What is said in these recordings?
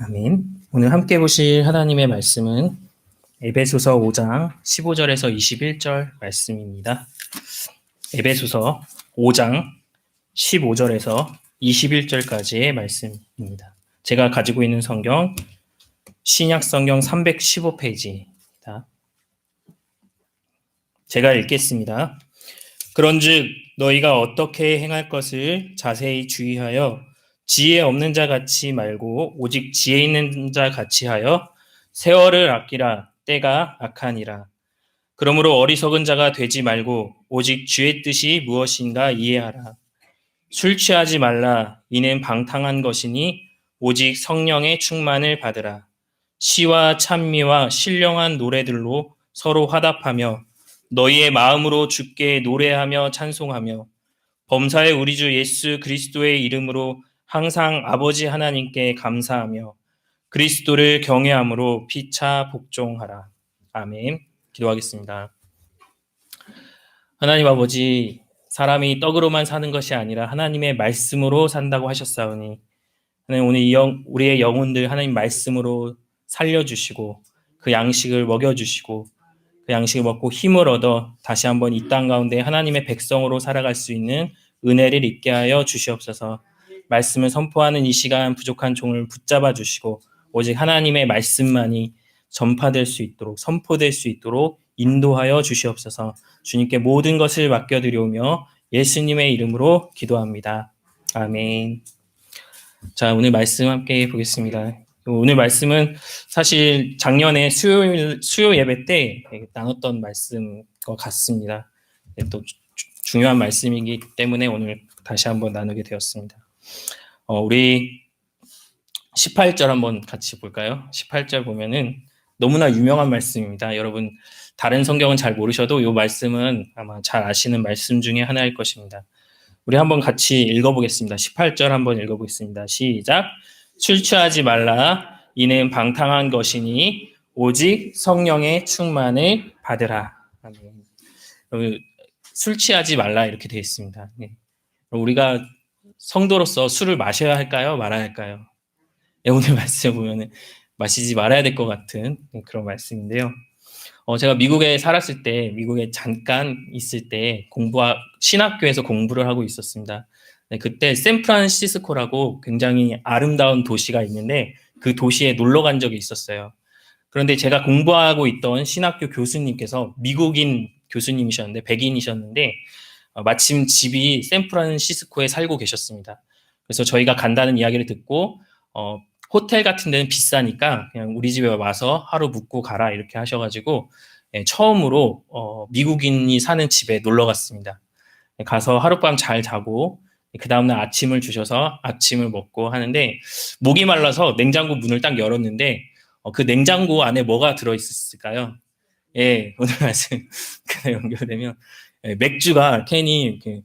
아멘. 오늘 함께 보실 하나님의 말씀은 에베소서 5장 15절에서 21절 말씀입니다. 에베소서 5장 15절에서 21절까지의 말씀입니다. 제가 가지고 있는 성경 신약 성경 315페이지입니다. 제가 읽겠습니다. 그런즉 너희가 어떻게 행할 것을 자세히 주의하여 지혜 없는 자 같이 말고 오직 지혜 있는 자 같이 하여 세월을 아끼라. 때가 악하니라. 그러므로 어리석은 자가 되지 말고 오직 주의 뜻이 무엇인가 이해하라. 술 취하지 말라. 이는 방탕한 것이니 오직 성령의 충만을 받으라. 시와 찬미와 신령한 노래들로 서로 화답하며 너희의 마음으로 주께 노래하며 찬송하며 범사의 우리 주 예수 그리스도의 이름으로 항상 아버지 하나님께 감사하며 그리스도를 경외함으로 피차 복종하라. 아멘. 기도하겠습니다. 하나님 아버지, 사람이 떡으로만 사는 것이 아니라 하나님의 말씀으로 산다고 하셨사오니 하나님 오늘 우리의 영혼들 하나님 말씀으로 살려주시고 그 양식을 먹여주시고 그 양식을 먹고 힘을 얻어 다시 한번 이 땅 가운데 하나님의 백성으로 살아갈 수 있는 은혜를 있게 하여 주시옵소서. 말씀을 선포하는 이 시간 부족한 종을 붙잡아 주시고 오직 하나님의 말씀만이 전파될 수 있도록 선포될 수 있도록 인도하여 주시옵소서. 주님께 모든 것을 맡겨드리오며 예수님의 이름으로 기도합니다. 아멘. 자, 오늘 말씀 함께 보겠습니다. 오늘 말씀은 사실 작년에 수요 예배 때 나눴던 말씀과 같습니다. 또 중요한 말씀이기 때문에 오늘 다시 한번 나누게 되었습니다. 우리 18절 한번 같이 볼까요? 18절 보면은 너무나 유명한 말씀입니다. 여러분 다른 성경은 잘 모르셔도 이 말씀은 아마 잘 아시는 말씀 중에 하나일 것입니다. 우리 한번 같이 읽어보겠습니다. 18절 한번 읽어보겠습니다. 시작. 술 취하지 말라. 이는 방탕한 것이니 오직 성령의 충만을 받으라. 아멘. 술 취하지 말라 이렇게 되어 있습니다. 우리가 성도로서 술을 마셔야 할까요? 말아야 할까요? 오늘 말씀을 보면 마시지 말아야 될 것 같은 그런 말씀인데요. 제가 미국에 살았을 때, 미국에 잠깐 있을 때 신학교에서 공부를 하고 있었습니다. 그때 샌프란시스코라고 굉장히 아름다운 도시가 있는데 그 도시에 놀러 간 적이 있었어요. 그런데 제가 공부하고 있던 신학교 교수님께서 미국인 교수님이셨는데 백인이셨는데 마침 집이 샌프란시스코에 살고 계셨습니다. 그래서 저희가 간다는 이야기를 듣고 호텔 같은 데는 비싸니까 그냥 우리 집에 와서 하루 묵고 가라 이렇게 하셔가지고 처음으로 미국인이 사는 집에 놀러 갔습니다. 가서 하룻밤 잘 자고 그 다음날 아침을 주셔서 아침을 먹고 하는데 목이 말라서 냉장고 문을 딱 열었는데 그 냉장고 안에 뭐가 들어있을까요? 예, 오늘 말씀 연결되면 맥주가 캔이 이렇게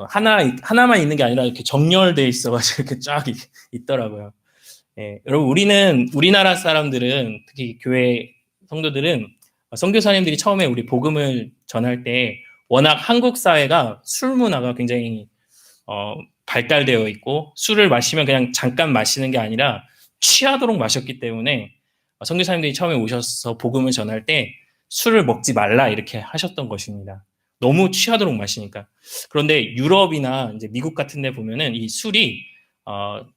하나만 있는 게 아니라 이렇게 정렬돼 있어가지고 이렇게 쫙 있더라고요. 여러분 우리나라 사람들은 특히 교회 성도들은 선교사님들이 처음에 우리 복음을 전할 때 워낙 한국 사회가 술 문화가 굉장히 발달되어 있고 술을 마시면 그냥 잠깐 마시는 게 아니라 취하도록 마셨기 때문에 선교사님들이 처음에 오셔서 복음을 전할 때 술을 먹지 말라 이렇게 하셨던 것입니다. 너무 취하도록 마시니까. 그런데 유럽이나 이제 미국 같은 데 보면은 이 술이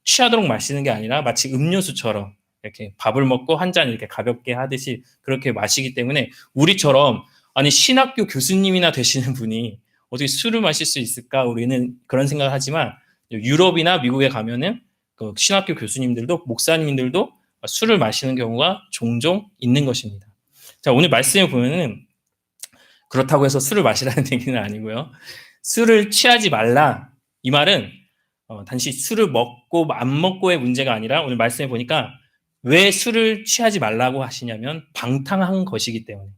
취하도록 마시는 게 아니라 마치 음료수처럼 이렇게 밥을 먹고 한 잔 이렇게 가볍게 하듯이 그렇게 마시기 때문에 우리처럼 아니 신학교 교수님이나 되시는 분이 어떻게 술을 마실 수 있을까? 우리는 그런 생각을 하지만 유럽이나 미국에 가면은 그 신학교 교수님들도 목사님들도 술을 마시는 경우가 종종 있는 것입니다. 자, 오늘 말씀을 보면은 그렇다고 해서 술을 마시라는 얘기는 아니고요. 술을 취하지 말라. 이 말은 단지 술을 먹고 안 먹고의 문제가 아니라 오늘 말씀해 보니까 왜 술을 취하지 말라고 하시냐면 방탕한 것이기 때문에.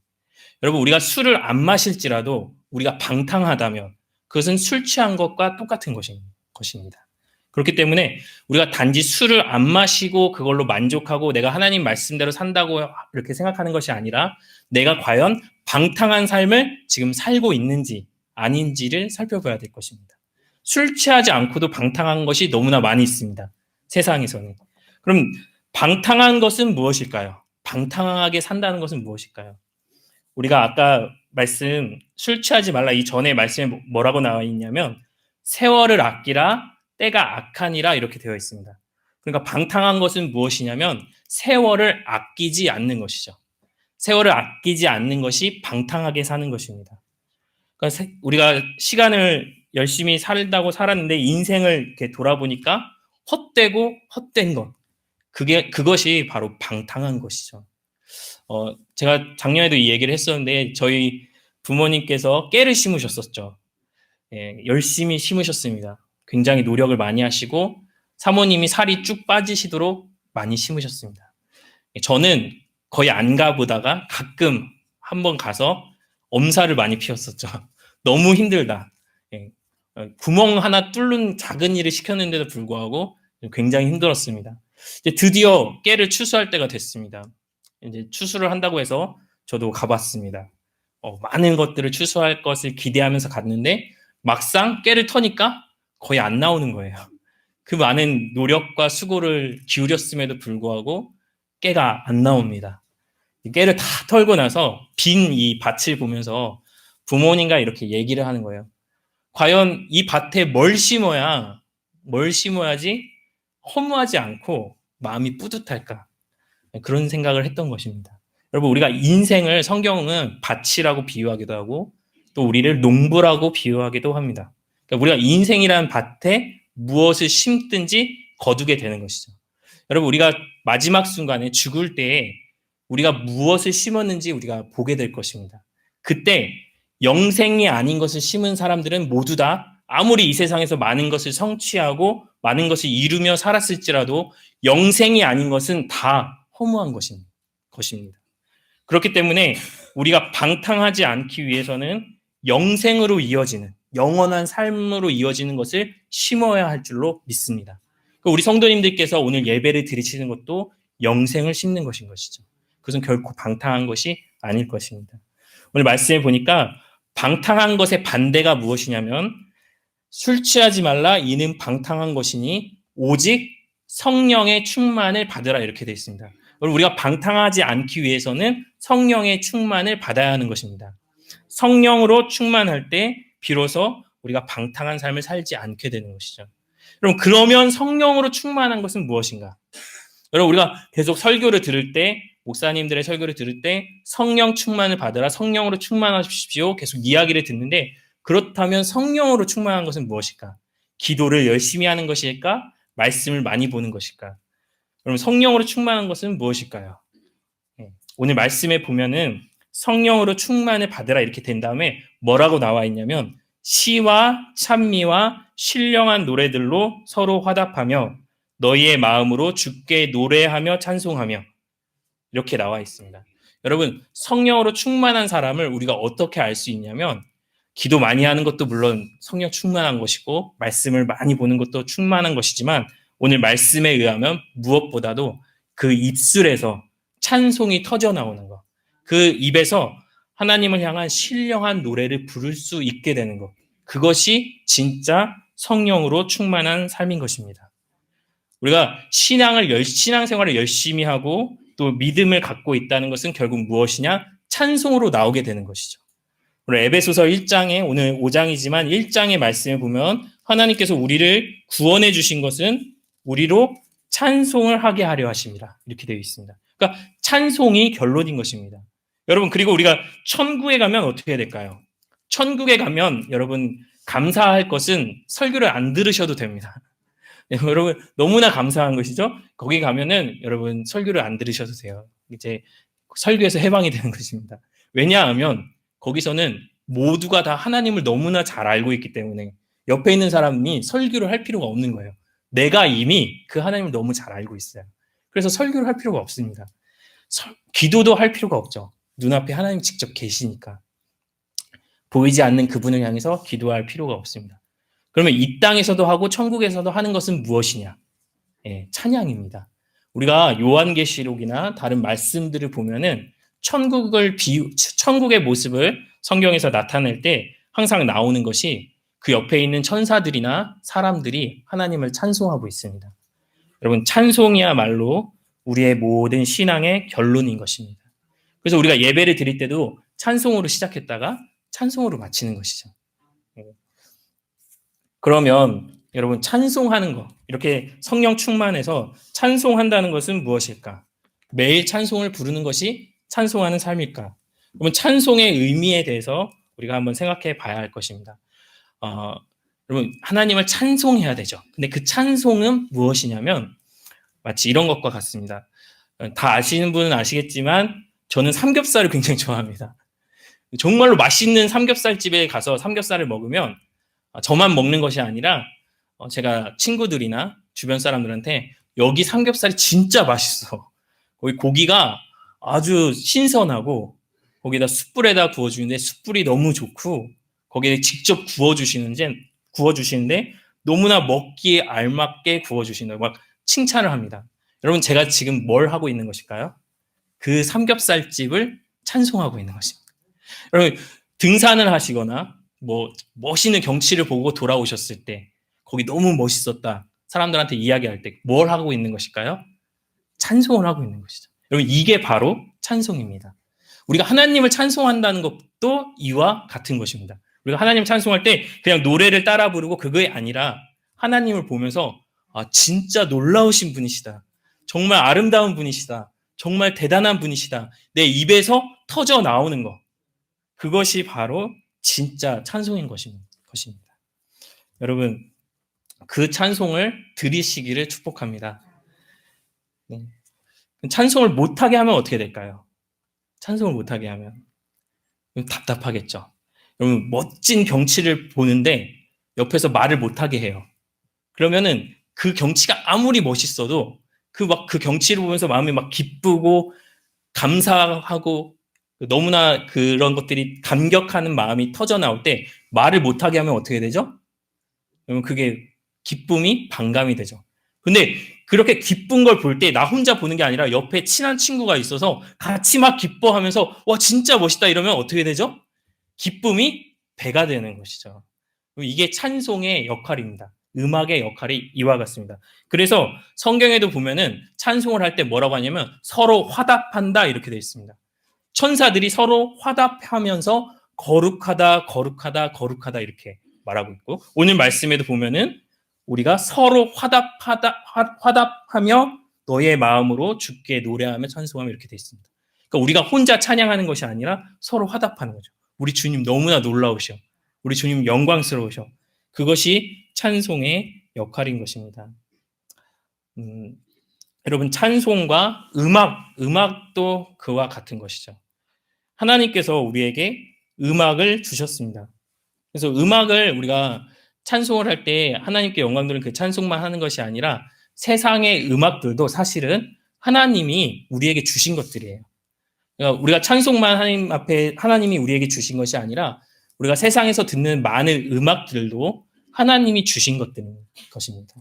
여러분 우리가 술을 안 마실지라도 우리가 방탕하다면 그것은 술 취한 것과 똑같은 것입니다. 그렇기 때문에 우리가 단지 술을 안 마시고 그걸로 만족하고 내가 하나님 말씀대로 산다고 이렇게 생각하는 것이 아니라 내가 과연 방탕한 삶을 지금 살고 있는지 아닌지를 살펴봐야 될 것입니다. 술 취하지 않고도 방탕한 것이 너무나 많이 있습니다. 세상에서는. 그럼 방탕한 것은 무엇일까요? 방탕하게 산다는 것은 무엇일까요? 우리가 아까 말씀 술 취하지 말라 이 전에 말씀에 뭐라고 나와 있냐면 세월을 아끼라 때가 악하니라 이렇게 되어 있습니다. 그러니까 방탕한 것은 무엇이냐면 세월을 아끼지 않는 것이죠. 세월을 아끼지 않는 것이 방탕하게 사는 것입니다. 그러니까 우리가 시간을 열심히 살다고 살았는데 인생을 이렇게 돌아보니까 헛되고 헛된 것. 그것이 바로 방탕한 것이죠. 제가 작년에도 이 얘기를 했었는데 저희 부모님께서 깨를 심으셨었죠. 예, 열심히 심으셨습니다. 굉장히 노력을 많이 하시고 사모님이 살이 쭉 빠지시도록 많이 심으셨습니다. 저는 거의 안 가보다가 가끔 한번 가서 엄살을 많이 피웠었죠. 너무 힘들다. 예, 구멍 하나 뚫는 작은 일을 시켰는데도 불구하고 굉장히 힘들었습니다. 이제 드디어 깨를 추수할 때가 됐습니다. 이제 추수를 한다고 해서 저도 가봤습니다. 많은 것들을 추수할 것을 기대하면서 갔는데 막상 깨를 터니까 거의 안 나오는 거예요. 그 많은 노력과 수고를 기울였음에도 불구하고 깨가 안 나옵니다. 깨를 다 털고 나서 빈 이 밭을 보면서 부모님과 이렇게 얘기를 하는 거예요. 과연 이 밭에 뭘 심어야지 허무하지 않고 마음이 뿌듯할까? 그런 생각을 했던 것입니다. 여러분, 우리가 인생을 성경은 밭이라고 비유하기도 하고 또 우리를 농부라고 비유하기도 합니다. 그러니까 우리가 인생이라는 밭에 무엇을 심든지 거두게 되는 것이죠. 여러분, 우리가 마지막 순간에 죽을 때에 우리가 무엇을 심었는지 우리가 보게 될 것입니다. 그때 영생이 아닌 것을 심은 사람들은 모두 다 아무리 이 세상에서 많은 것을 성취하고 많은 것을 이루며 살았을지라도 영생이 아닌 것은 다 허무한 것입니다. 그렇기 때문에 우리가 방탕하지 않기 위해서는 영생으로 이어지는 영원한 삶으로 이어지는 것을 심어야 할 줄로 믿습니다. 우리 성도님들께서 오늘 예배를 드리시는 것도 영생을 심는 것인 것이죠. 그것은 결코 방탕한 것이 아닐 것입니다. 오늘 말씀에 보니까 방탕한 것의 반대가 무엇이냐면 술 취하지 말라 이는 방탕한 것이니 오직 성령의 충만을 받으라 이렇게 되어 있습니다. 우리가 방탕하지 않기 위해서는 성령의 충만을 받아야 하는 것입니다. 성령으로 충만할 때 비로소 우리가 방탕한 삶을 살지 않게 되는 것이죠. 여러분, 그러면 성령으로 충만한 것은 무엇인가? 여러분, 우리가 계속 설교를 들을 때 목사님들의 설교를 들을 때 성령 충만을 받으라, 성령으로 충만하십시오 계속 이야기를 듣는데 그렇다면 성령으로 충만한 것은 무엇일까? 기도를 열심히 하는 것일까? 말씀을 많이 보는 것일까? 그럼 성령으로 충만한 것은 무엇일까요? 오늘 말씀에 보면은 성령으로 충만을 받으라 이렇게 된 다음에 뭐라고 나와 있냐면 시와 찬미와 신령한 노래들로 서로 화답하며 너희의 마음으로 주께 노래하며 찬송하며 이렇게 나와 있습니다. 여러분, 성령으로 충만한 사람을 우리가 어떻게 알 수 있냐면 기도 많이 하는 것도 물론 성령 충만한 것이고 말씀을 많이 보는 것도 충만한 것이지만 오늘 말씀에 의하면 무엇보다도 그 입술에서 찬송이 터져 나오는 것, 그 입에서 하나님을 향한 신령한 노래를 부를 수 있게 되는 것, 그것이 진짜 성령으로 충만한 삶인 것입니다. 우리가 신앙생활을 열심히 하고 또 믿음을 갖고 있다는 것은 결국 무엇이냐? 찬송으로 나오게 되는 것이죠. 오늘 에베소서 1장에 오늘 5장이지만 1장의 말씀을 보면 하나님께서 우리를 구원해 주신 것은 우리로 찬송을 하게 하려 하십니다. 이렇게 되어 있습니다. 그러니까 찬송이 결론인 것입니다. 여러분, 그리고 우리가 천국에 가면 어떻게 해야 될까요? 천국에 가면 여러분 감사할 것은 설교를 안 들으셔도 됩니다. 네, 여러분 너무나 감사한 것이죠. 거기 가면은 여러분 설교를 안 들으셔도 돼요. 이제 설교에서 해방이 되는 것입니다. 왜냐하면 거기서는 모두가 다 하나님을 너무나 잘 알고 있기 때문에 옆에 있는 사람이 설교를 할 필요가 없는 거예요. 내가 이미 그 하나님을 너무 잘 알고 있어요. 그래서 설교를 할 필요가 없습니다. 기도도 할 필요가 없죠. 눈앞에 하나님 직접 계시니까. 보이지 않는 그분을 향해서 기도할 필요가 없습니다. 그러면 이 땅에서도 하고 천국에서도 하는 것은 무엇이냐? 예, 찬양입니다. 우리가 요한계시록이나 다른 말씀들을 보면은 천국의 모습을 성경에서 나타낼 때 항상 나오는 것이 그 옆에 있는 천사들이나 사람들이 하나님을 찬송하고 있습니다. 여러분, 찬송이야말로 우리의 모든 신앙의 결론인 것입니다. 그래서 우리가 예배를 드릴 때도 찬송으로 시작했다가 찬송으로 마치는 것이죠. 그러면 여러분 찬송하는 거, 이렇게 성령 충만해서 찬송한다는 것은 무엇일까? 매일 찬송을 부르는 것이 찬송하는 삶일까? 그러면 찬송의 의미에 대해서 우리가 한번 생각해 봐야 할 것입니다. 여러분 하나님을 찬송해야 되죠. 근데 그 찬송은 무엇이냐면 마치 이런 것과 같습니다. 다 아시는 분은 아시겠지만 저는 삼겹살을 굉장히 좋아합니다. 정말로 맛있는 삼겹살집에 가서 삼겹살을 먹으면 저만 먹는 것이 아니라 제가 친구들이나 주변 사람들한테 여기 삼겹살이 진짜 맛있어. 거기 고기가 아주 신선하고 거기다 숯불에다 구워주는데 숯불이 너무 좋고 거기에 직접 구워주시는데 너무나 먹기에 알맞게 구워주시는 막 칭찬을 합니다. 여러분 제가 지금 뭘 하고 있는 것일까요? 그 삼겹살집을 찬송하고 있는 것입니다. 여러분 등산을 하시거나 뭐 멋있는 경치를 보고 돌아오셨을 때 거기 너무 멋있었다. 사람들한테 이야기할 때 뭘 하고 있는 것일까요? 찬송을 하고 있는 것이죠. 여러분 이게 바로 찬송입니다. 우리가 하나님을 찬송한다는 것도 이와 같은 것입니다. 우리가 하나님 찬송할 때 그냥 노래를 따라 부르고 그게 아니라 하나님을 보면서 진짜 놀라우신 분이시다. 정말 아름다운 분이시다. 정말 대단한 분이시다. 내 입에서 터져 나오는 것. 그것이 바로 진짜 찬송인 것입니다. 여러분 그 찬송을 들으시기를 축복합니다. 네. 찬송을 못하게 하면 어떻게 될까요? 찬송을 못하게 하면 답답하겠죠. 여러분 멋진 경치를 보는데 옆에서 말을 못하게 해요. 그러면은 그 경치가 아무리 멋있어도 그 경치를 보면서 마음이 막 기쁘고 감사하고 너무나 그런 것들이 감격하는 마음이 터져 나올 때 말을 못하게 하면 어떻게 되죠? 그러면 그게 기쁨이 반감이 되죠. 근데 그렇게 기쁜 걸 볼 때 나 혼자 보는 게 아니라 옆에 친한 친구가 있어서 같이 막 기뻐하면서 와 진짜 멋있다 이러면 어떻게 되죠? 기쁨이 배가 되는 것이죠. 이게 찬송의 역할입니다. 음악의 역할이 이와 같습니다. 그래서 성경에도 보면은 찬송을 할 때 뭐라고 하냐면 서로 화답한다 이렇게 되어 있습니다. 천사들이 서로 화답하면서 거룩하다, 거룩하다, 거룩하다 이렇게 말하고 있고 오늘 말씀에도 보면은 우리가 서로 화답하며 너의 마음으로 주께 노래하며 찬송하며 이렇게 되어 있습니다. 그러니까 우리가 혼자 찬양하는 것이 아니라 서로 화답하는 거죠. 우리 주님 너무나 놀라우셔. 우리 주님 영광스러우셔. 그것이 찬송의 역할인 것입니다. 여러분 찬송과 음악도 그와 같은 것이죠. 하나님께서 우리에게 음악을 주셨습니다. 그래서 음악을 우리가 찬송을 할 때 하나님께 영광 돌리는 그 찬송만 하는 것이 아니라 세상의 음악들도 사실은 하나님이 우리에게 주신 것들이에요. 그러니까 우리가 찬송만 하나님 앞에 하나님이 우리에게 주신 것이 아니라 우리가 세상에서 듣는 많은 음악들도 하나님이 주신 것입니다.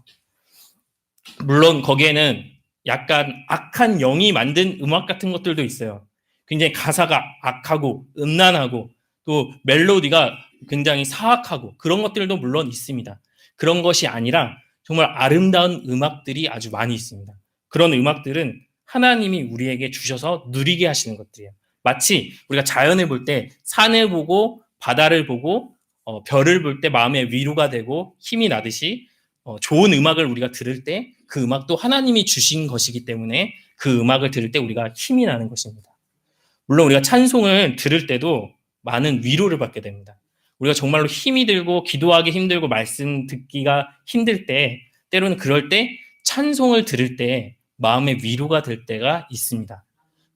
물론 거기에는 약간 악한 영이 만든 음악 같은 것들도 있어요. 굉장히 가사가 악하고 음란하고 또 멜로디가 굉장히 사악하고 그런 것들도 물론 있습니다. 그런 것이 아니라 정말 아름다운 음악들이 아주 많이 있습니다. 그런 음악들은 하나님이 우리에게 주셔서 누리게 하시는 것들이에요. 마치 우리가 자연을 볼 때 산을 보고 바다를 보고 별을 볼 때 마음의 위로가 되고 힘이 나듯이 좋은 음악을 우리가 들을 때 그 음악도 하나님이 주신 것이기 때문에 그 음악을 들을 때 우리가 힘이 나는 것입니다. 물론 우리가 찬송을 들을 때도 많은 위로를 받게 됩니다. 우리가 정말로 힘이 들고 기도하기 힘들고 말씀 듣기가 힘들 때 때로는 그럴 때 찬송을 들을 때 마음의 위로가 될 때가 있습니다.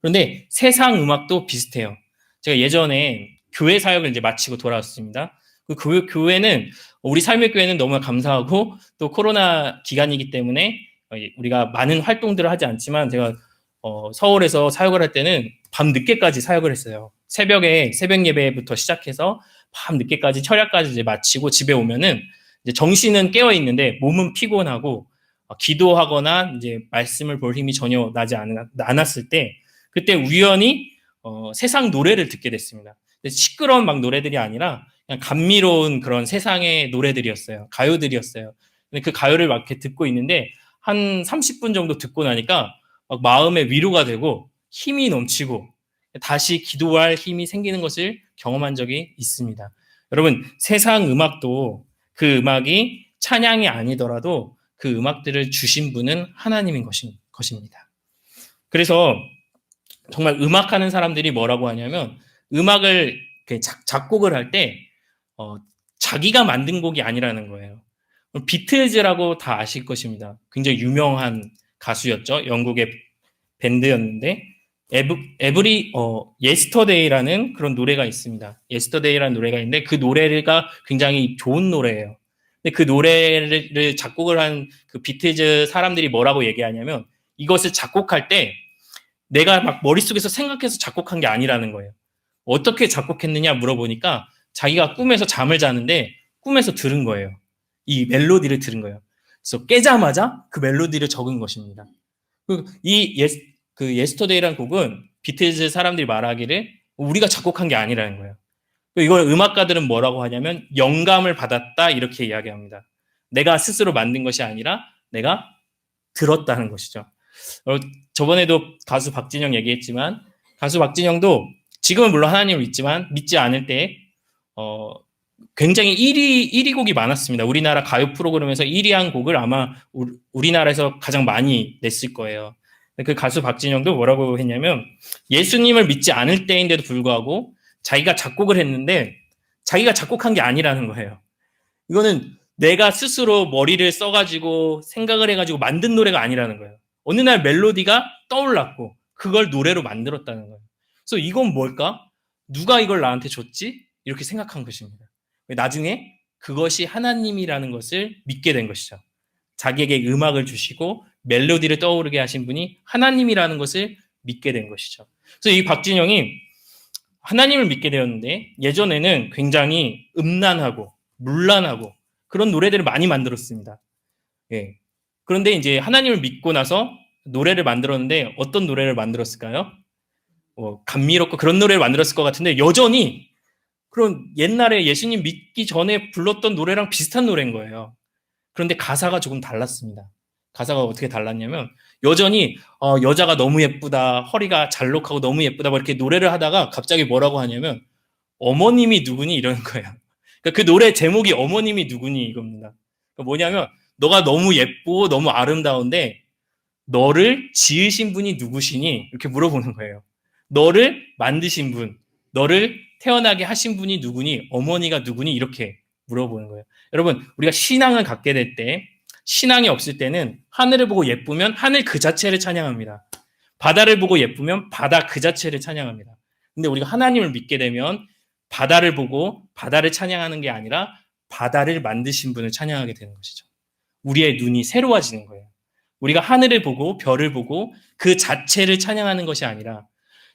그런데 세상 음악도 비슷해요. 제가 예전에 교회 사역을 이제 마치고 돌아왔습니다. 그 교회는 우리 삶의 교회는 너무 감사하고 또 코로나 기간이기 때문에 우리가 많은 활동들을 하지 않지만 제가 서울에서 사역을 할 때는 밤 늦게까지 사역을 했어요. 새벽에 새벽 예배부터 시작해서 밤 늦게까지 철야까지 이제 마치고 집에 오면은 이제 정신은 깨어 있는데 몸은 피곤하고 기도하거나 이제 말씀을 볼 힘이 전혀 나지 않았을 때 그때 우연히 세상 노래를 듣게 됐습니다. 시끄러운 막 노래들이 아니라 그냥 감미로운 그런 세상의 노래들이었어요. 가요들이었어요. 근데 그 가요를 막 이렇게 듣고 있는데 한 30분 정도 듣고 나니까 막 마음의 위로가 되고 힘이 넘치고 다시 기도할 힘이 생기는 것을 경험한 적이 있습니다. 여러분, 세상 음악도 그 음악이 찬양이 아니더라도 그 음악들을 주신 분은 하나님인 것입니다. 그래서 정말 음악하는 사람들이 뭐라고 하냐면 음악을 작곡을 할 때 자기가 만든 곡이 아니라는 거예요. 비틀즈라고 다 아실 것입니다. 굉장히 유명한 가수였죠. 영국의 밴드였는데 예스터데이라는 그런 노래가 있습니다. 예스터데이라는 노래가 있는데 그 노래가 굉장히 좋은 노래예요. 근데 그 노래를 작곡을 한 그 비틀즈 사람들이 뭐라고 얘기하냐면 이것을 작곡할 때 내가 막 머릿속에서 생각해서 작곡한 게 아니라는 거예요. 어떻게 작곡했느냐 물어보니까 자기가 꿈에서 잠을 자는데 꿈에서 들은 거예요. 이 멜로디를 들은 거예요. 그래서 깨자마자 그 멜로디를 적은 것입니다. 그 예스터데이라는 곡은 비틀즈 사람들이 말하기를 우리가 작곡한 게 아니라는 거예요. 이걸 음악가들은 뭐라고 하냐면 영감을 받았다 이렇게 이야기합니다. 내가 스스로 만든 것이 아니라 내가 들었다는 것이죠. 저번에도 가수 박진영 얘기했지만 가수 박진영도 지금은 물론 하나님을 믿지만 믿지 않을 때 굉장히 1위 곡이 많았습니다. 우리나라 가요 프로그램에서 1위한 곡을 아마 우리나라에서 가장 많이 냈을 거예요. 그 가수 박진영도 뭐라고 했냐면 예수님을 믿지 않을 때인데도 불구하고 자기가 작곡을 했는데 자기가 작곡한 게 아니라는 거예요. 이거는 내가 스스로 머리를 써가지고 생각을 해가지고 만든 노래가 아니라는 거예요. 어느 날 멜로디가 떠올랐고 그걸 노래로 만들었다는 거예요. 그래서 이건 뭘까? 누가 이걸 나한테 줬지? 이렇게 생각한 것입니다. 나중에 그것이 하나님이라는 것을 믿게 된 것이죠. 자기에게 음악을 주시고 멜로디를 떠오르게 하신 분이 하나님이라는 것을 믿게 된 것이죠. 그래서 이 박진영이 하나님을 믿게 되었는데 예전에는 굉장히 음란하고 문란하고 그런 노래들을 많이 만들었습니다. 예. 그런데 이제 하나님을 믿고 나서 노래를 만들었는데 어떤 노래를 만들었을까요? 감미롭고 그런 노래를 만들었을 것 같은데 여전히 그런 옛날에 예수님 믿기 전에 불렀던 노래랑 비슷한 노래인 거예요. 그런데 가사가 조금 달랐습니다. 가사가 어떻게 달랐냐면 여전히 여자가 너무 예쁘다, 허리가 잘록하고 너무 예쁘다 뭐 이렇게 노래를 하다가 갑자기 뭐라고 하냐면 어머님이 누구니 이러는 거예요. 그러니까 그 노래 제목이 어머님이 누구니 이겁니다. 그러니까 뭐냐면 너가 너무 예쁘고 너무 아름다운데 너를 지으신 분이 누구시니? 이렇게 물어보는 거예요. 너를 만드신 분, 너를 태어나게 하신 분이 누구니? 어머니가 누구니? 이렇게 물어보는 거예요. 여러분, 우리가 신앙을 갖게 될 때, 신앙이 없을 때는 하늘을 보고 예쁘면 하늘 그 자체를 찬양합니다. 바다를 보고 예쁘면 바다 그 자체를 찬양합니다. 근데 우리가 하나님을 믿게 되면 바다를 보고 바다를 찬양하는 게 아니라 바다를 만드신 분을 찬양하게 되는 것이죠. 우리의 눈이 새로워지는 거예요. 우리가 하늘을 보고 별을 보고 그 자체를 찬양하는 것이 아니라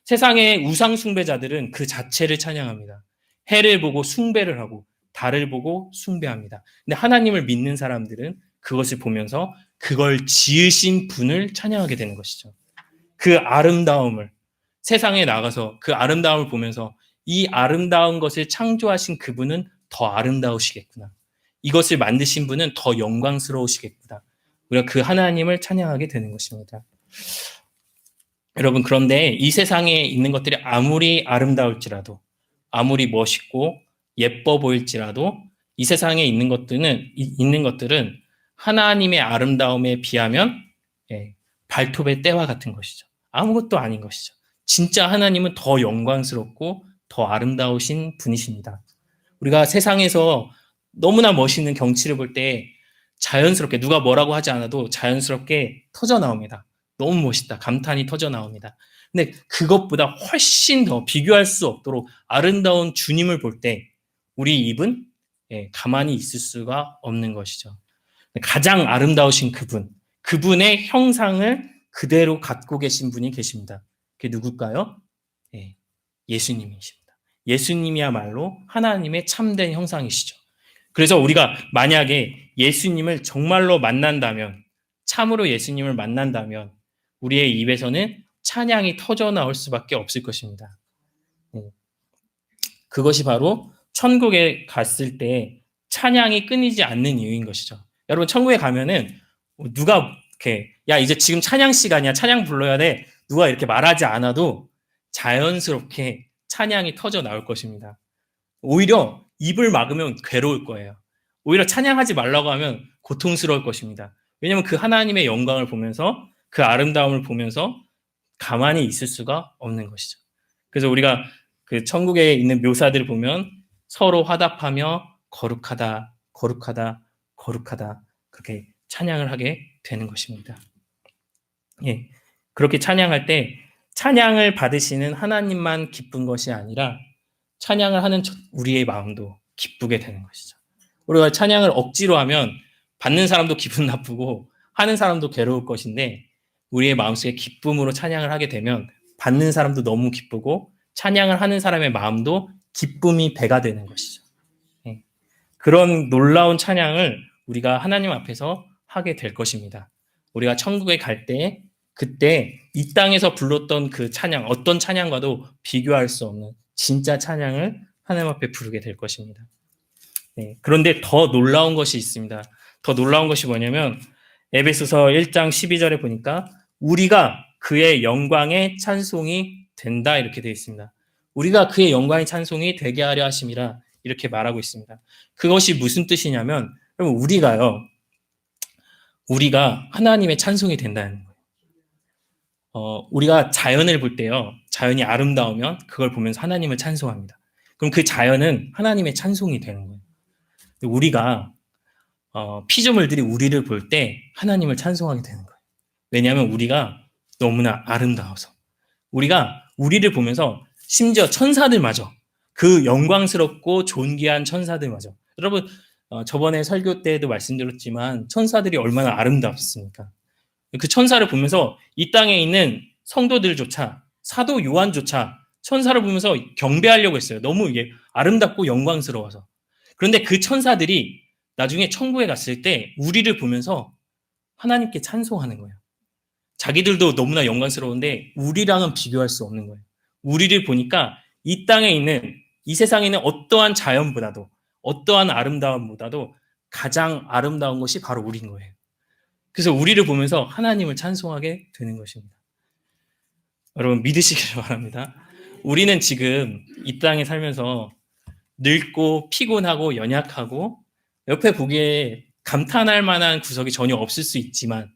세상의 우상 숭배자들은 그 자체를 찬양합니다. 해를 보고 숭배를 하고 달을 보고 숭배합니다. 근데 하나님을 믿는 사람들은 그것을 보면서 그걸 지으신 분을 찬양하게 되는 것이죠. 그 아름다움을 세상에 나가서 그 아름다움을 보면서 이 아름다운 것을 창조하신 그분은 더 아름다우시겠구나. 이것을 만드신 분은 더 영광스러우시겠구나. 우리가 그 하나님을 찬양하게 되는 것입니다. 여러분, 그런데 이 세상에 있는 것들이 아무리 아름다울지라도 아무리 멋있고 예뻐 보일지라도 이 세상에 있는 것들은 하나님의 아름다움에 비하면 발톱의 때와 같은 것이죠. 아무것도 아닌 것이죠. 진짜 하나님은 더 영광스럽고 더 아름다우신 분이십니다. 우리가 세상에서 너무나 멋있는 경치를 볼 때 자연스럽게 누가 뭐라고 하지 않아도 자연스럽게 터져 나옵니다. 너무 멋있다. 감탄이 터져 나옵니다. 근데 그것보다 훨씬 더 비교할 수 없도록 아름다운 주님을 볼 때 우리 입은 가만히 있을 수가 없는 것이죠. 가장 아름다우신 그분의 형상을 그대로 갖고 계신 분이 계십니다. 그게 누굴까요? 예수님이십니다. 예수님이야말로 하나님의 참된 형상이시죠. 그래서 우리가 만약에 예수님을 정말로 만난다면, 참으로 예수님을 만난다면 우리의 입에서는 찬양이 터져 나올 수밖에 없을 것입니다. 그것이 바로 천국에 갔을 때 찬양이 끊이지 않는 이유인 것이죠. 여러분, 천국에 가면은 누가 이렇게 야, 이제 지금 찬양 시간이야. 찬양 불러야 돼. 누가 이렇게 말하지 않아도 자연스럽게 찬양이 터져 나올 것입니다. 오히려 입을 막으면 괴로울 거예요. 오히려 찬양하지 말라고 하면 고통스러울 것입니다. 왜냐하면 그 하나님의 영광을 보면서 그 아름다움을 보면서 가만히 있을 수가 없는 것이죠. 그래서 우리가 그 천국에 있는 묘사들을 보면 서로 화답하며 거룩하다, 거룩하다, 거룩하다 그렇게 찬양을 하게 되는 것입니다. 예, 그렇게 찬양할 때 찬양을 받으시는 하나님만 기쁜 것이 아니라 찬양을 하는 우리의 마음도 기쁘게 되는 것이죠. 우리가 찬양을 억지로 하면 받는 사람도 기분 나쁘고 하는 사람도 괴로울 것인데 우리의 마음속에 기쁨으로 찬양을 하게 되면 받는 사람도 너무 기쁘고 찬양을 하는 사람의 마음도 기쁨이 배가 되는 것이죠. 예. 그런 놀라운 찬양을 우리가 하나님 앞에서 하게 될 것입니다. 우리가 천국에 갈 때 그때 이 땅에서 불렀던 그 찬양, 어떤 찬양과도 비교할 수 없는 진짜 찬양을 하나님 앞에 부르게 될 것입니다. 네, 그런데 더 놀라운 것이 있습니다. 더 놀라운 것이 뭐냐면 에베소서 1장 12절에 보니까 우리가 그의 영광의 찬송이 된다 이렇게 되어 있습니다. 우리가 그의 영광의 찬송이 되게 하려 하심이라 이렇게 말하고 있습니다. 그것이 무슨 뜻이냐면 여러분 우리가 하나님의 찬송이 된다는 거예요. 우리가 자연을 볼 때요. 자연이 아름다우면 그걸 보면서 하나님을 찬송합니다. 그럼 그 자연은 하나님의 찬송이 되는 거예요. 우리가 피조물들이 우리를 볼 때 하나님을 찬송하게 되는 거예요. 왜냐하면 우리가 너무나 아름다워서 우리가 우리를 보면서 심지어 천사들마저 그 영광스럽고 존귀한 천사들마저 여러분 저번에 설교 때도 말씀드렸지만 천사들이 얼마나 아름답습니까? 그 천사를 보면서 이 땅에 있는 성도들조차 사도 요한조차 천사를 보면서 경배하려고 했어요. 너무 이게 아름답고 영광스러워서. 그런데 그 천사들이 나중에 천국에 갔을 때 우리를 보면서 하나님께 찬송하는 거예요. 자기들도 너무나 영광스러운데 우리랑은 비교할 수 없는 거예요. 우리를 보니까 이 땅에 있는 이 세상에 있는 어떠한 자연보다도 어떠한 아름다움보다도 가장 아름다운 것이 바로 우리인 거예요. 그래서 우리를 보면서 하나님을 찬송하게 되는 것입니다. 여러분 믿으시기를 바랍니다. 우리는 지금 이 땅에 살면서 늙고 피곤하고 연약하고 옆에 보기에 감탄할 만한 구석이 전혀 없을 수 있지만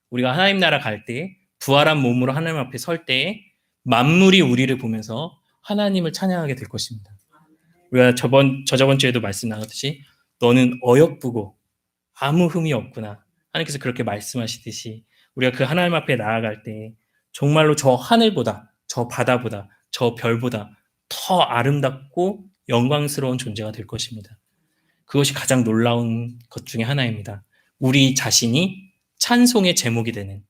우리가 하나님 나라 갈 때 부활한 몸으로 하나님 앞에 설 때에 만물이 우리를 보면서 하나님을 찬양하게 될 것입니다. 우리가 저저번 주에도 말씀 나눴듯이 너는 어여쁘고 아무 흠이 없구나. 하나님께서 그렇게 말씀하시듯이 우리가 그 하나님 앞에 나아갈 때 정말로 저 하늘보다 저 바다보다 저 별보다 더 아름답고 영광스러운 존재가 될 것입니다. 그것이 가장 놀라운 것 중에 하나입니다. 우리 자신이 찬송의 제목이 되는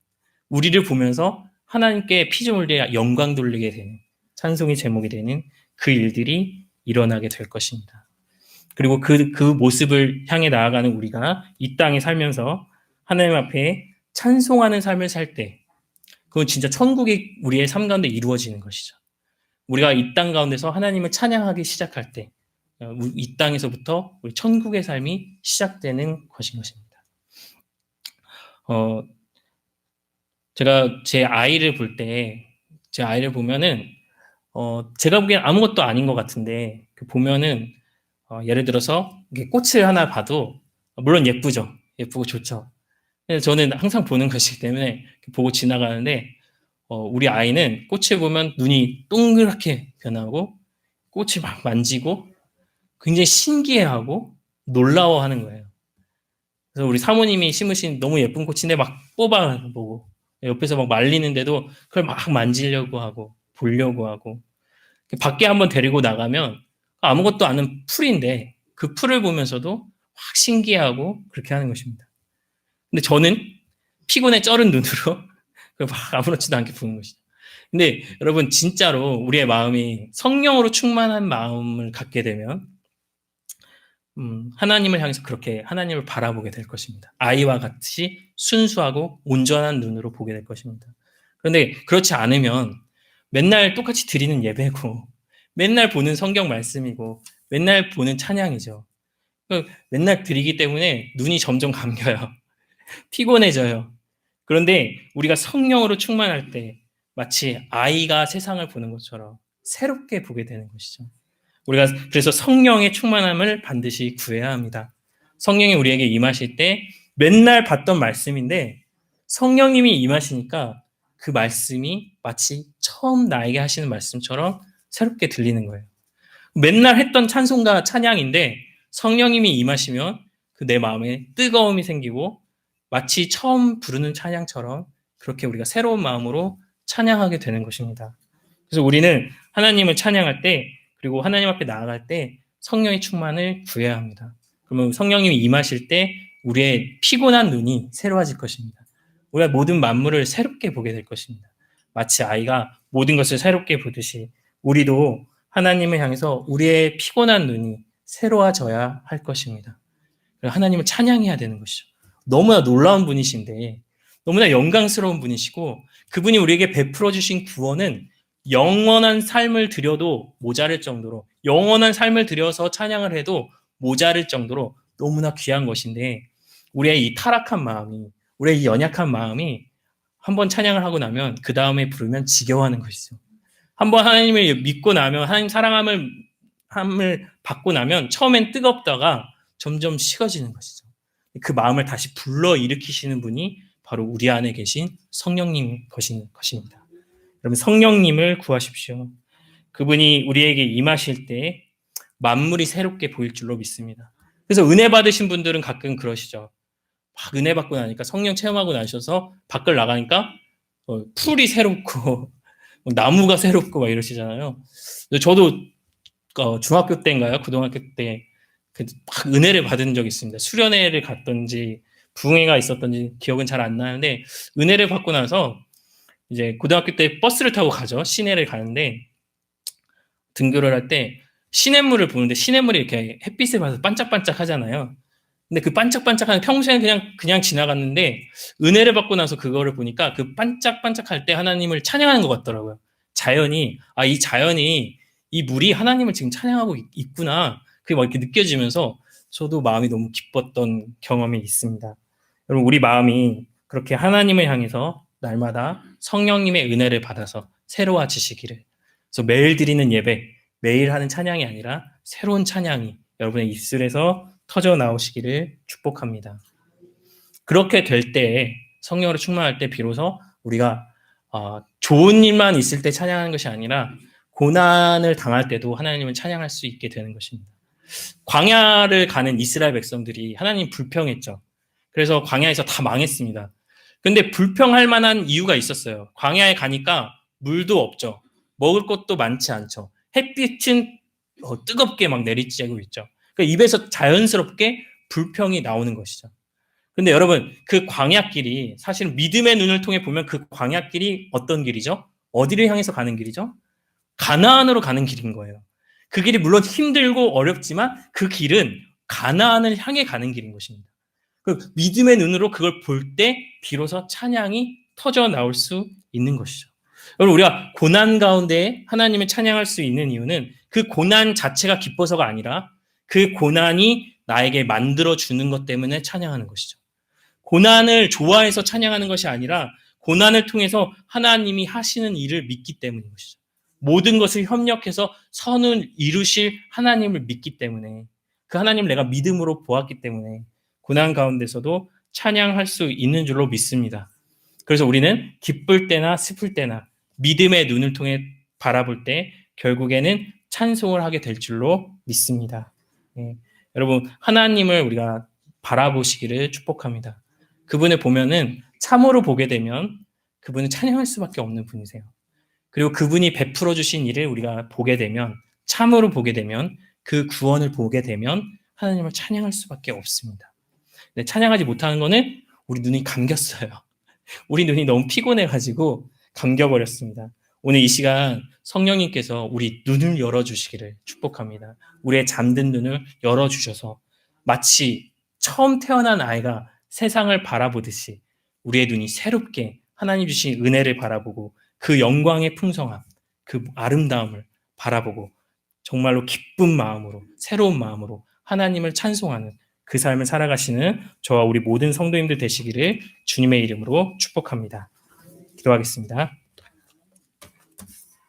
우리를 보면서 하나님께 피조물들이 영광 돌리게 되는 찬송의 제목이 되는 그 일들이 일어나게 될 것입니다. 그리고 그 모습을 향해 나아가는 우리가 이 땅에 살면서 하나님 앞에 찬송하는 삶을 살 때 그건 진짜 천국이 우리의 삶 가운데 이루어지는 것이죠. 우리가 이 땅 가운데서 하나님을 찬양하기 시작할 때 이 땅에서부터 우리 천국의 삶이 시작되는 것인 것입니다. 제가 제 아이를 보면은 제가 보기엔 아무것도 아닌 것 같은데 보면은 예를 들어서 꽃을 하나 봐도 물론 예쁘죠. 예쁘고 좋죠. 저는 항상 보는 것이기 때문에 보고 지나가는데 우리 아이는 꽃을 보면 눈이 동그랗게 변하고 꽃을 막 만지고 굉장히 신기해하고 놀라워하는 거예요. 그래서 우리 사모님이 심으신 너무 예쁜 꽃인데 막 뽑아보고 옆에서 막 말리는데도 그걸 막 만지려고 하고 보려고 하고 밖에 한번 데리고 나가면 아무것도 아닌 풀인데 그 풀을 보면서도 확 신기해하고 그렇게 하는 것입니다. 근데 저는 피곤에 쩔은 눈으로 막 아무렇지도 않게 보는 것이죠. 근데 여러분 진짜로 우리의 마음이 성령으로 충만한 마음을 갖게 되면 하나님을 향해서 그렇게 하나님을 바라보게 될 것입니다. 아이와 같이 순수하고 온전한 눈으로 보게 될 것입니다. 그런데 그렇지 않으면 맨날 똑같이 드리는 예배고 맨날 보는 성경 말씀이고 맨날 보는 찬양이죠. 맨날 드리기 때문에 눈이 점점 감겨요. 피곤해져요. 그런데 우리가 성령으로 충만할 때 마치 아이가 세상을 보는 것처럼 새롭게 보게 되는 것이죠. 우리가 그래서 성령의 충만함을 반드시 구해야 합니다. 성령이 우리에게 임하실 때 맨날 봤던 말씀인데 성령님이 임하시니까 그 말씀이 마치 처음 나에게 하시는 말씀처럼 새롭게 들리는 거예요. 맨날 했던 찬송가 찬양인데 성령님이 임하시면 그 내 마음에 뜨거움이 생기고 마치 처음 부르는 찬양처럼 그렇게 우리가 새로운 마음으로 찬양하게 되는 것입니다. 그래서 우리는 하나님을 찬양할 때 그리고 하나님 앞에 나아갈 때 성령의 충만을 구해야 합니다. 그러면 성령님이 임하실 때 우리의 피곤한 눈이 새로워질 것입니다. 우리가 모든 만물을 새롭게 보게 될 것입니다. 마치 아이가 모든 것을 새롭게 보듯이 우리도 하나님을 향해서 우리의 피곤한 눈이 새로워져야 할 것입니다. 하나님을 찬양해야 되는 것이죠. 너무나 놀라운 분이신데 너무나 영광스러운 분이시고 그분이 우리에게 베풀어 주신 구원은 영원한 삶을 들여도 모자랄 정도로 영원한 삶을 들여서 찬양을 해도 모자랄 정도로 너무나 귀한 것인데 우리의 이 타락한 마음이 우리의 이 연약한 마음이 한번 찬양을 하고 나면 그 다음에 부르면 지겨워하는 것이죠. 한번 하나님을 믿고 나면 하나님 사랑함을 받고 나면 처음엔 뜨겁다가 점점 식어지는 것이죠. 그 마음을 다시 불러일으키시는 분이 바로 우리 안에 계신 성령님 것입니다. 여러분 성령님을 구하십시오. 그분이 우리에게 임하실 때 만물이 새롭게 보일 줄로 믿습니다. 그래서 은혜 받으신 분들은 가끔 그러시죠. 막 은혜 받고 나니까 성령 체험하고 나셔서 밖을 나가니까 풀이 새롭고 나무가 새롭고 막 이러시잖아요. 저도 중학교 때인가요? 고등학교 때 막 은혜를 받은 적이 있습니다. 수련회를 갔던지 부흥회가 있었던지 기억은 잘 안 나는데 은혜를 받고 나서 이제 고등학교 때 버스를 타고 가죠. 시내를 가는데 등교를 할 때 시냇물을 보는데 시냇물이 이렇게 햇빛을 받아서 반짝반짝 하잖아요. 근데 그 반짝반짝한 평소에는 그냥 지나갔는데 은혜를 받고 나서 그거를 보니까 그 반짝반짝할 때 하나님을 찬양하는 것 같더라고요. 자연이 이 자연이 이 물이 하나님을 지금 찬양하고 있구나. 그게 막 이렇게 느껴지면서 저도 마음이 너무 기뻤던 경험이 있습니다. 여러분 우리 마음이 그렇게 하나님을 향해서 날마다 성령님의 은혜를 받아서 새로워지시기를. 그래서 매일 드리는 예배, 매일 하는 찬양이 아니라 새로운 찬양이 여러분의 입술에서 터져 나오시기를 축복합니다. 그렇게 될 때 성령으로 충만할 때 비로소 우리가 좋은 일만 있을 때 찬양하는 것이 아니라 고난을 당할 때도 하나님을 찬양할 수 있게 되는 것입니다. 광야를 가는 이스라엘 백성들이 하나님 불평했죠. 그래서 광야에서 다 망했습니다. 근데 불평할 만한 이유가 있었어요. 광야에 가니까 물도 없죠. 먹을 것도 많지 않죠. 햇빛은 뜨겁게 막 내리쬐고 있죠. 그러니까 입에서 자연스럽게 불평이 나오는 것이죠. 근데 여러분 그 광야길이 사실 믿음의 눈을 통해 보면 그 광야길이 어떤 길이죠? 어디를 향해서 가는 길이죠? 가나안으로 가는 길인 거예요. 그 길이 물론 힘들고 어렵지만 그 길은 가나안을 향해 가는 길인 것입니다. 그 믿음의 눈으로 그걸 볼 때 비로소 찬양이 터져 나올 수 있는 것이죠. 여러분 우리가 고난 가운데 하나님을 찬양할 수 있는 이유는 그 고난 자체가 기뻐서가 아니라 그 고난이 나에게 만들어주는 것 때문에 찬양하는 것이죠. 고난을 좋아해서 찬양하는 것이 아니라 고난을 통해서 하나님이 하시는 일을 믿기 때문인 것이죠. 모든 것을 협력해서 선을 이루실 하나님을 믿기 때문에 그 하나님을 내가 믿음으로 보았기 때문에 고난 가운데서도 찬양할 수 있는 줄로 믿습니다. 그래서 우리는 기쁠 때나 슬플 때나 믿음의 눈을 통해 바라볼 때 결국에는 찬송을 하게 될 줄로 믿습니다. 여러분 하나님을 우리가 바라보시기를 축복합니다. 그분을 보면은 참으로 보게 되면 그분은 찬양할 수밖에 없는 분이세요. 그리고 그분이 베풀어 주신 일을 우리가 보게 되면 참으로 보게 되면 그 구원을 보게 되면 하나님을 찬양할 수밖에 없습니다. 근데 찬양하지 못하는 거는 우리 눈이 감겼어요. 우리 눈이 너무 피곤해가지고 감겨버렸습니다. 오늘 이 시간 성령님께서 우리 눈을 열어주시기를 축복합니다. 우리의 잠든 눈을 열어주셔서 마치 처음 태어난 아이가 세상을 바라보듯이 우리의 눈이 새롭게 하나님 주신 은혜를 바라보고 그 영광의 풍성함, 그 아름다움을 바라보고 정말로 기쁜 마음으로 새로운 마음으로 하나님을 찬송하는 그 삶을 살아가시는 저와 우리 모든 성도님들 되시기를 주님의 이름으로 축복합니다. 기도하겠습니다.